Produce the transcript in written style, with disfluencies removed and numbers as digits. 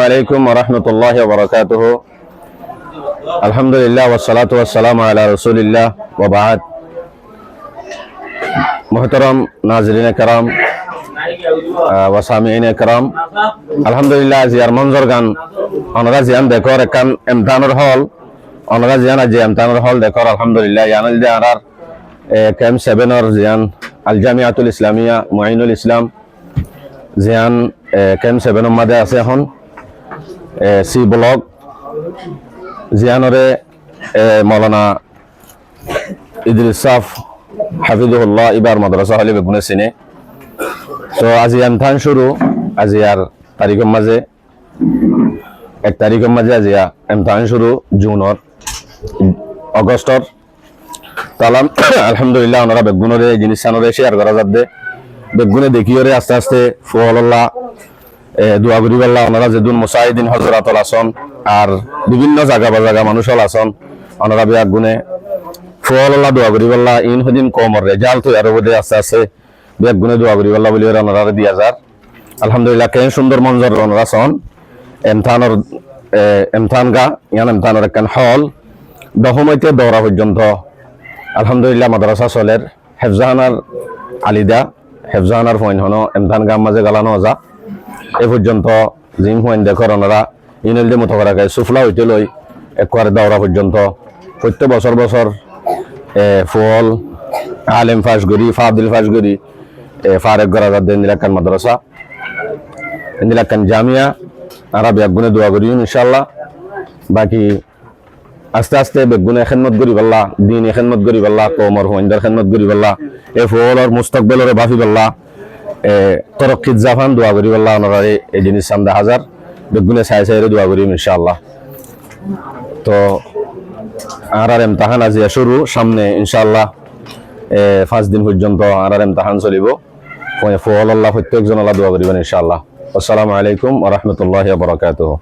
عليكم ورحمة الله وبركاته. الحمد لله والصلاة والسلام على رسول الله وبعد. محترم ناظرین کرام و سامعین کرام، الحمدلله জিয়ার মঞ্জর গান অনরা জিয়ান দেখর একান এমতানুর হল অনরা জিয়ান আজ এমতানুর হল দেখর আলহামদুলিল্লাহ ইয়ানাল দে আরার কেম 7 অর জিয়ান আল জামিয়াতুল ইসলামিয়া মুঈনুল ইসলাম জিয়ান কেম 7 এর মধ্যে আছে এখন সি ব্লক জিয়ানরে মাওলানা ইদ্রিস সাফ হাফিজুল্লাহ ইবার মাদ্রাসা হলে বেগুনে সিনে। তো আজি এমতাহান শুরু আজিয়ার তারিখের মাঝে 1 তারিখের মাঝে আজিয়া এমতাহান শুরু জুনের অগস্টর তালাম আলহামদুলিল্লাহ ওনারা বেগুনরে জিনিস সানরে শেয়ার করা যাবে বেগুনে দেখিওরে আস্তে আস্তে ফুয়াল্লাহ দোয়া করি বললা ওনারা যেদিন মুসাহিদিন হজরাতুল আসন আর বিভিন্ন জায়গা বাজাগা মানুষ হল আসন ওনারা বিয়া গুনে ফুয়াল্লাহ দোয়া করি বললা ইন হদিন কমর রেজাল্ট তো আর বোধে আস্তে আস্তে বিয়া গুনে দোয়া করি বললা বলি ওনারা দিয়া যার আলহামদুলিল্লাহ কেন সুন্দর মঞ্জর ওনারা সন এমতাহানর এমতাহান গা ইয়ান এমতাহানর একখান হল দহমইতে দৌড়া পর্যন্ত আলহামদুলিল্লাহ মাদ্রাসা চলের হেফজাহানার আলিদা হেফজাহানার ফইন হন এমতাহান গাম মাঝে গালানো যা এ পর্যন্ত জিম ফইন দেখর ওনারা ইনলদে মতো করা গায় সুফলা হইতে লই একবার দৌড়া পর্যন্ত প্রত্যেক বছর বছর ফল আলেম ফাঁসগরি ফাদিল ফাঁসগরি ফারেক গরাজাদ ইন্দিলাকান মাদ্রাসা ইন্দিলাকান জামিয়া আর বেগুনে দোয়া করি ইনশাআল্লাহ। বাকি আস্তে আস্তে বেগুনে খেদমত করি পাল্লা দিন খেদমত করি পাল্লা কমর হইন্দার খেদমত করি পাল্লা এ ফলর মুস্তাকবেলর বাফি পাল্লা তরক্কিত জাফান দোয়া করি পাল্লা ওনারা এই জিনিস সামনে হাজার বেগুনে চাই চাইরে দোয়া করি ইনশাআল্লাহ। তো আর এমতাহান আজিয়া শুরু সামনে ইনশাআল্লাহ 5 দিন পর্যন্ত আর এমতাহান চলিব ফল আল্লাহ প্রত্যেকজন আল্লাহ দোয়া করিবেন ইনশাআল্লাহ। আসসালামু আলাইকুম ওয়া রাহমাতুল্লাহি ওয়া বারাকাতুহু।